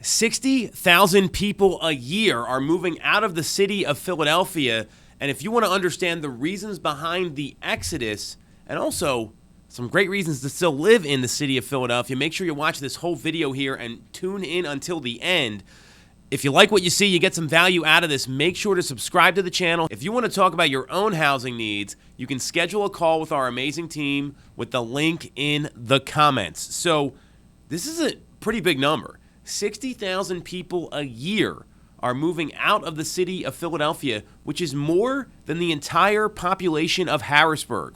60,000 people a year are moving out of the city of Philadelphia. And if you want to understand the reasons behind the exodus and also some great reasons to still live in the city of Philadelphia, make sure you watch this whole video here and tune in until the end. If you like what you see, you get some value out of this, make sure to subscribe to the channel. If you want to talk about your own housing needs, you can schedule a call with our amazing team with the link in the comments. So this is a pretty big number. 60,000 people a year are moving out of the city of Philadelphia, which is more than the entire population of Harrisburg.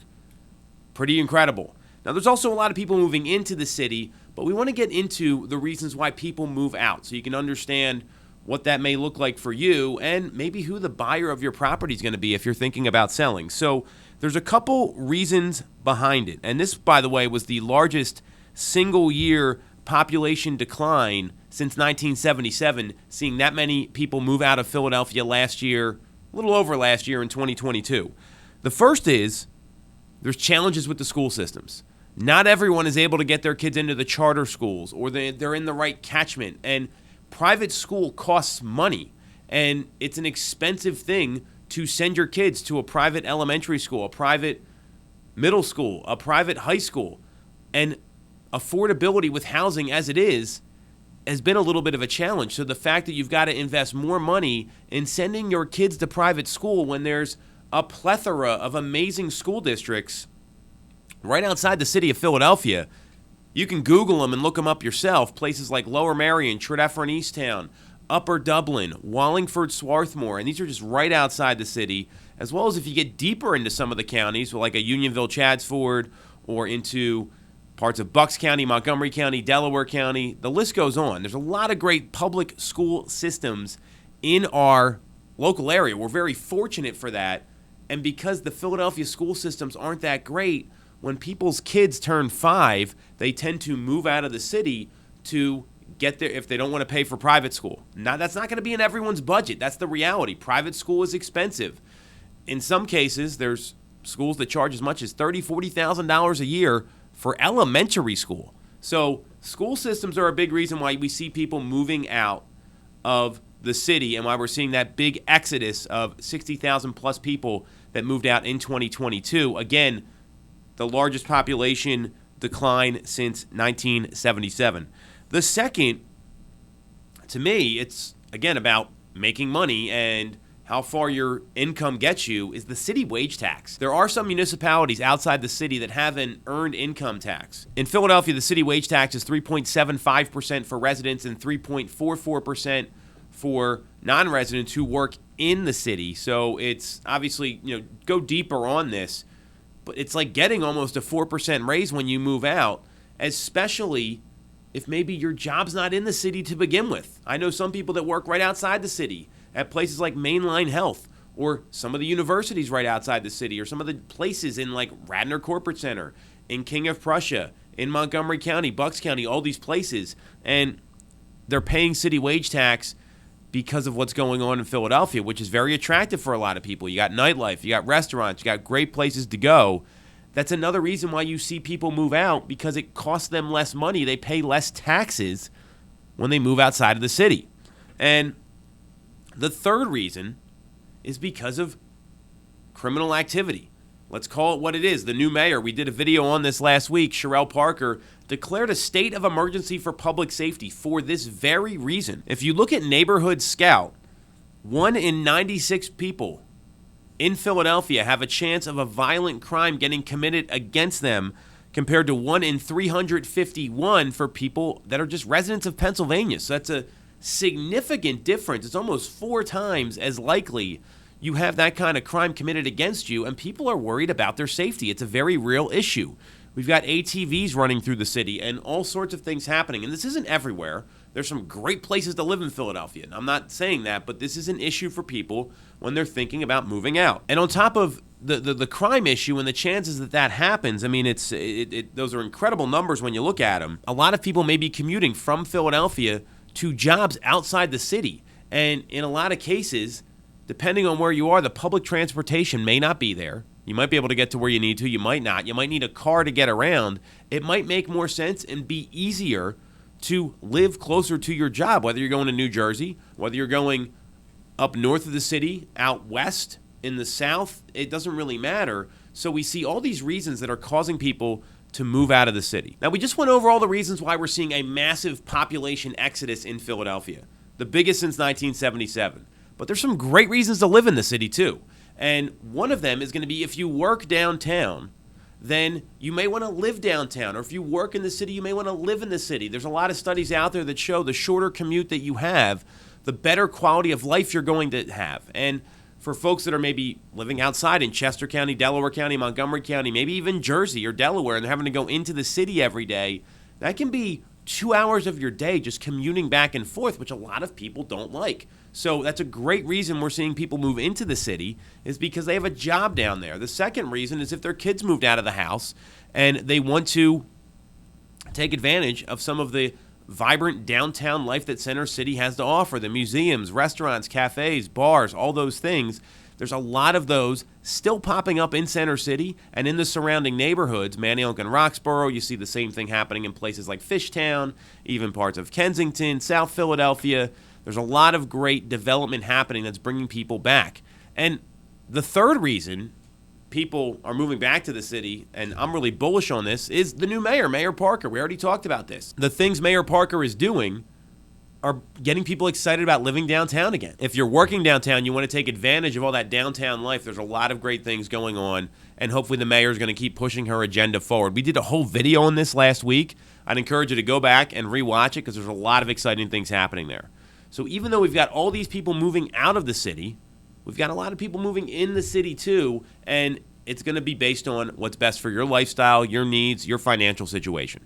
Pretty incredible. Now, there's also a lot of people moving into the city, but we want to get into the reasons why people move out so you can understand what that may look like for you and maybe who the buyer of your property is going to be if you're thinking about selling. So there's a couple reasons behind it. And this, by the way, was the largest single year population decline since 1977, seeing that many people move out of Philadelphia last year, a little over last year in 2022. The first is there's challenges with the school systems. Not everyone is able to get their kids into the charter schools or they're in the right catchment. And private school costs money. And it's an expensive thing to send your kids to a private elementary school, a private middle school, a private high school. And affordability with housing as it is has been a little bit of a challenge. So the fact that you've got to invest more money in sending your kids to private school when there's a plethora of amazing school districts right outside the city of Philadelphia. You can Google them and look them up yourself. Places like Lower Merion, Tredeffrin Easttown, Upper Dublin, Wallingford, Swarthmore, and these are just right outside the city, as well as if you get deeper into some of the counties, like a Unionville, Chadsford, or into parts of Bucks County, Montgomery County, Delaware County. The list goes on. There's a lot of great public school systems in our local area. We're very fortunate for that. And because the Philadelphia school systems aren't that great, when people's kids turn 5, they tend to move out of the city to get there if they don't want to pay for private school. Now, that's not going to be in everyone's budget. That's the reality. Private school is expensive. In some cases, there's schools that charge as much as $30,000, $40,000 a year for elementary school. So school systems are a big reason why we see people moving out of the city and why we're seeing that big exodus of 60,000 plus people that moved out in 2022. Again, the largest population decline since 1977. The second, to me, it's, again, about making money and how far your income gets you, is the city wage tax. There are some municipalities outside the city that have an earned income tax. In Philadelphia, the city wage tax is 3.75% for residents and 3.44% for non-residents who work in the city. So it's obviously, go deeper on this, but it's like getting almost a 4% raise when you move out, especially if maybe your job's not in the city to begin with. I know some people that work right outside the city at places like Mainline Health or some of the universities right outside the city or some of the places in like Radnor Corporate Center, in King of Prussia, in Montgomery County, Bucks County, all these places. And they're paying city wage tax because of what's going on in Philadelphia, which is very attractive for a lot of people. You got nightlife, you got restaurants, you got great places to go. That's another reason why you see people move out, because it costs them less money. They pay less taxes when they move outside of the city. And the third reason is because of criminal activity. Let's call it what it is. The new mayor, we did a video on this last week, Sherelle Parker, declared a state of emergency for public safety for this very reason. If you look at Neighborhood Scout, 1 in 96 people in Philadelphia have a chance of a violent crime getting committed against them, compared to 1 in 351 for people that are just residents of Pennsylvania. So that's a significant difference. It's almost 4 times as likely you have that kind of crime committed against you, and people are worried about their safety. It's a very real issue. We've got ATVs running through the city and all sorts of things happening. And this isn't everywhere. There's some great places to live in Philadelphia. And I'm not saying that, but this is an issue for people when they're thinking about moving out. And on top of the crime issue and the chances that that happens, I mean, those are incredible numbers when you look at them. A lot of people may be commuting from Philadelphia to jobs outside the city. And in a lot of cases, depending on where you are, the public transportation may not be there. You might be able to get to where you need to. You might not. You might need a car to get around. It might make more sense and be easier to live closer to your job, whether you're going to New Jersey, whether you're going up north of the city, out west, in the south, it doesn't really matter. So we see all these reasons that are causing people to move out of the city. Now, we just went over all the reasons why we're seeing a massive population exodus in Philadelphia, the biggest since 1977. But there's some great reasons to live in the city, too. And one of them is going to be if you work downtown, then you may want to live downtown. Or if you work in the city, you may want to live in the city. There's a lot of studies out there that show the shorter commute that you have, the better quality of life you're going to have. And for folks that are maybe living outside in Chester County, Delaware County, Montgomery County, maybe even Jersey or Delaware, and they're having to go into the city every day, that can be 2 hours of your day just commuting back and forth, which a lot of people don't like. So that's a great reason we're seeing people move into the city, is because they have a job down there. The second reason is if their kids moved out of the house and they want to take advantage of some of the vibrant downtown life that Center City has to offer, the museums, restaurants, cafes, bars, all those things. There's a lot of those still popping up in Center City and in the surrounding neighborhoods, Manayunk and Roxborough. You see the same thing happening in places like Fishtown, even parts of Kensington, South Philadelphia. There's a lot of great development happening that's bringing people back. And the third reason people are moving back to the city, and I'm really bullish on this, is the new mayor, Mayor Parker. We already talked about this. The things Mayor Parker is doing are getting people excited about living downtown again. If you're working downtown, you want to take advantage of all that downtown life. There's a lot of great things going on, and hopefully the mayor is going to keep pushing her agenda forward. We did a whole video on this last week. I'd encourage you to go back and rewatch it because there's a lot of exciting things happening there. So even though we've got all these people moving out of the city, we've got a lot of people moving in the city too, and it's going to be based on what's best for your lifestyle, your needs, your financial situation.